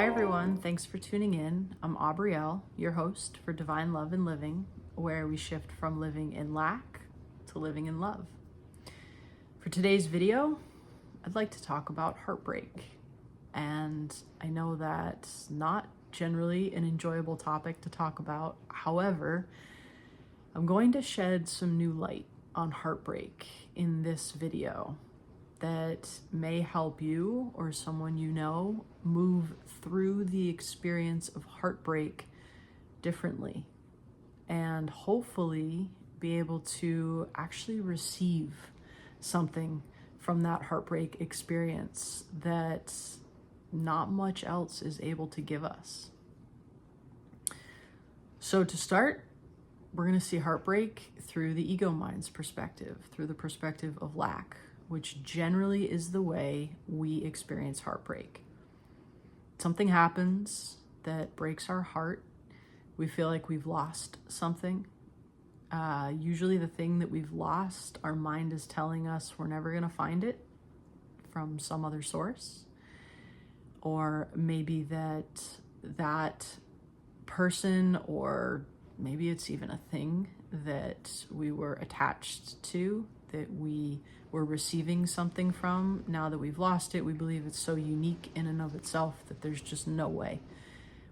Hi everyone, thanks for tuning in. I'm Aubrielle, your host for Divine Love and Living, where we shift from living in lack to living in love. For today's video, I'd like to talk about heartbreak. And I know that's not generally an enjoyable topic to talk about. However, I'm going to shed some new light on heartbreak in this video that may help you or someone you know move through the experience of heartbreak differently and hopefully be able to actually receive something from that heartbreak experience that not much else is able to give us. So to start, we're going to see heartbreak through the ego mind's perspective, through the perspective of lack, which generally is the way we experience heartbreak. Something happens that breaks our heart. We feel like we've lost something. Usually the thing that we've lost, our mind is telling us we're never going to find it from some other source. Or maybe that person, or maybe it's even a thing that we were attached to, that we were receiving something from. Now that we've lost it, we believe it's so unique in and of itself that there's just no way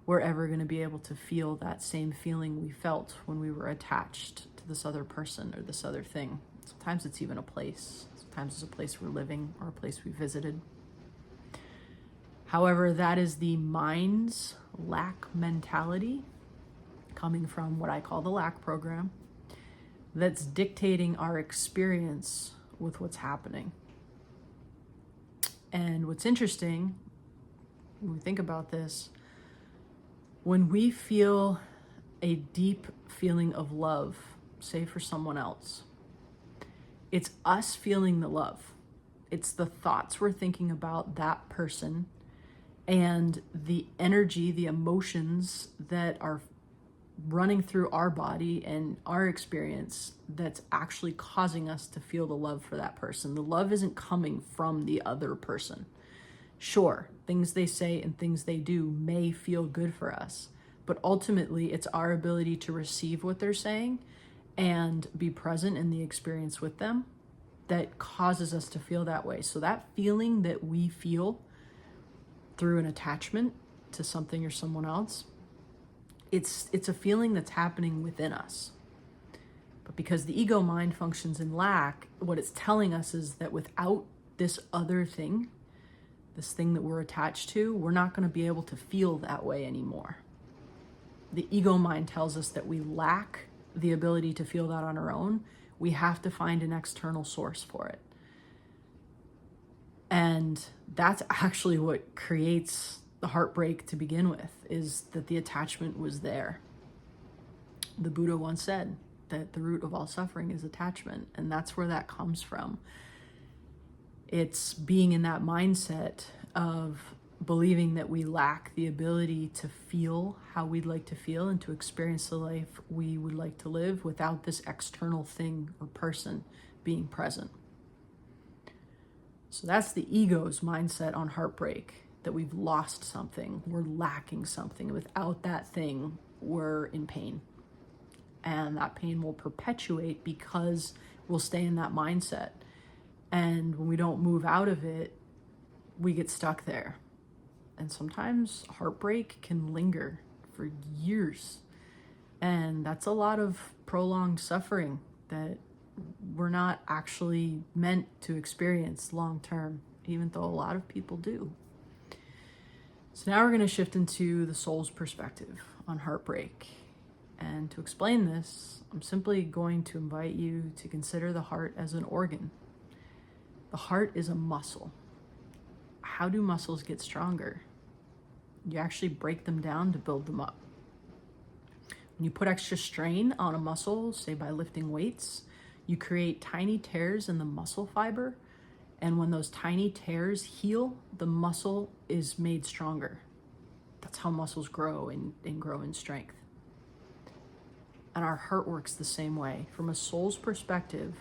we're ever going to be able to feel that same feeling we felt when we were attached to this other person or this other thing. Sometimes it's even a place. Sometimes it's a place we're living or a place we visited. However, that is the mind's lack mentality coming from what I call the lack program that's dictating our experience with what's happening. And what's interesting, when we think about this, when we feel a deep feeling of love, say for someone else, it's us feeling the love. It's the thoughts we're thinking about that person and the energy, the emotions that are running through our body and our experience that's actually causing us to feel the love for that person. The love isn't coming from the other person. Sure, things they say and things they do may feel good for us, but ultimately it's our ability to receive what they're saying and be present in the experience with them that causes us to feel that way. So that feeling that we feel through an attachment to something or someone else, it's a feeling that's happening within us. But because the ego mind functions in lack, what it's telling us is that without this other thing, this thing that we're attached to, we're not going to be able to feel that way anymore. The ego mind tells us that we lack the ability to feel that on our own. We have to find an external source for it. And that's actually what creates the heartbreak to begin with, is that the attachment was there. The Buddha once said that the root of all suffering is attachment, and that's where that comes from. It's being in that mindset of believing that we lack the ability to feel how we'd like to feel and to experience the life we would like to live without this external thing or person being present. So that's the ego's mindset on heartbreak, that we've lost something, we're lacking something. Without that thing, we're in pain. And that pain will perpetuate because we'll stay in that mindset. And when we don't move out of it, we get stuck there. And sometimes heartbreak can linger for years. And that's a lot of prolonged suffering that we're not actually meant to experience long term, even though a lot of people do. So now we're going to shift into the soul's perspective on heartbreak. And to explain this, I'm simply going to invite you to consider the heart as an organ. The heart is a muscle. How do muscles get stronger? You actually break them down to build them up. When you put extra strain on a muscle, say by lifting weights, you create tiny tears in the muscle fiber. And when those tiny tears heal, the muscle is made stronger. That's how muscles grow and grow in strength. And our heart works the same way. From a soul's perspective,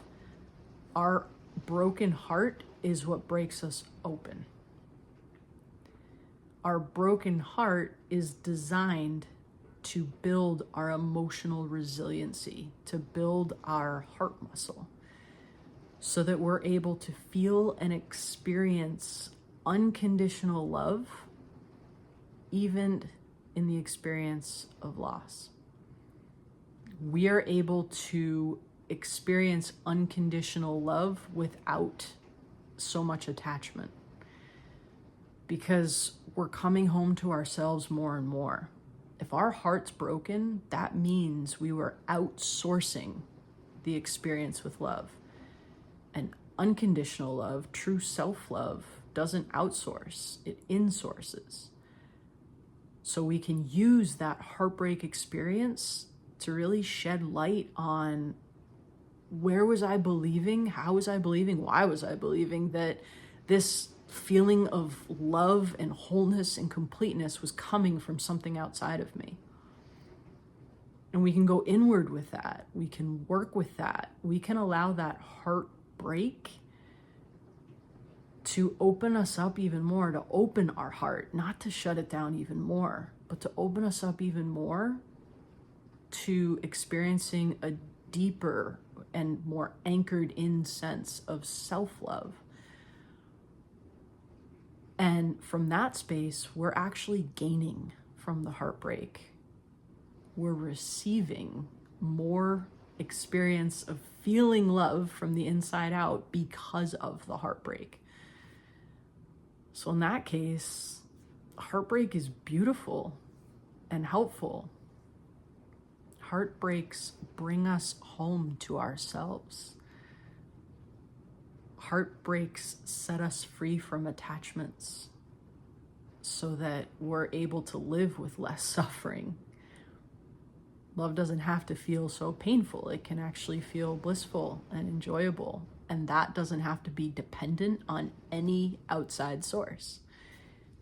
our broken heart is what breaks us open. Our broken heart is designed to build our emotional resiliency, to build our heart muscle, so that we're able to feel and experience unconditional love, even in the experience of loss. We are able to experience unconditional love without so much attachment, because we're coming home to ourselves more and more. If our heart's broken, that means we were outsourcing the experience with love. And unconditional love, true self-love, doesn't outsource, it insources. So we can use that heartbreak experience to really shed light on, where was I believing? How was I believing? Why was I believing that this feeling of love and wholeness and completeness was coming from something outside of me? And we can go inward with that. We can work with that. We can allow that heartbreak to open us up even more, to open our heart, not to shut it down even more, but to open us up even more to experiencing a deeper and more anchored in sense of self-love. And from that space, we're actually gaining from the heartbreak. We're receiving more experience of feeling love from the inside out because of the heartbreak. So in that case, heartbreak is beautiful and helpful. Heartbreaks bring us home to ourselves. Heartbreaks set us free from attachments so that we're able to live with less suffering. Love doesn't have to feel so painful. It can actually feel blissful and enjoyable. And that doesn't have to be dependent on any outside source.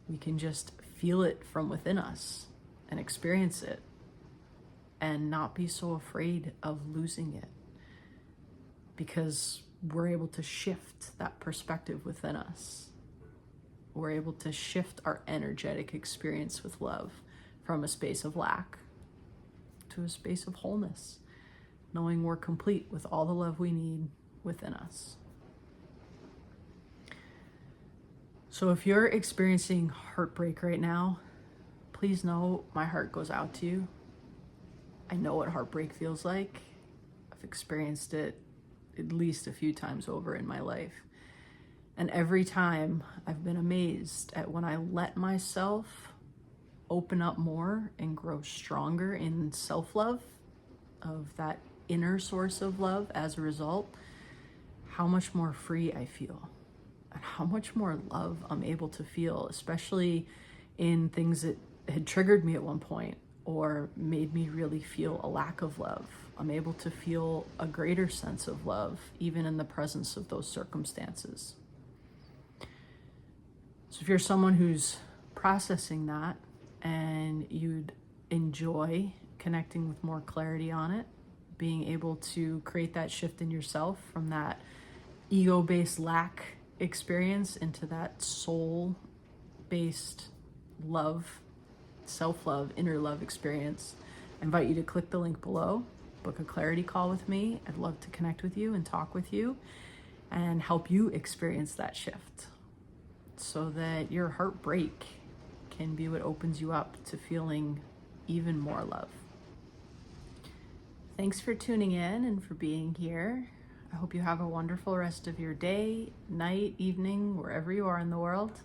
We can just feel it from within us and experience it, and not be so afraid of losing it, because we're able to shift that perspective within us. We're able to shift our energetic experience with love from a space of lack to a space of wholeness, knowing we're complete with all the love we need within us. So if you're experiencing heartbreak right now, please know my heart goes out to you. I know what heartbreak feels like. I've experienced it at least a few times over in my life. And every time I've been amazed at when I let myself open up more and grow stronger in self-love, of that inner source of love as a result, how much more free I feel and how much more love I'm able to feel, especially in things that had triggered me at one point or made me really feel a lack of love. I'm able to feel a greater sense of love, even in the presence of those circumstances. So if you're someone who's processing that and you'd enjoy connecting with more clarity on it, being able to create that shift in yourself from that ego-based lack experience into that soul-based love, self-love, inner love experience, I invite you to click the link below, book a clarity call with me. I'd love to connect with you and talk with you and help you experience that shift so that your heartbreak can be what opens you up to feeling even more love. Thanks for tuning in and for being here. I hope you have a wonderful rest of your day, night, evening, wherever you are in the world,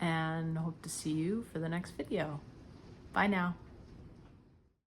and hope to see you for the next video. Bye now.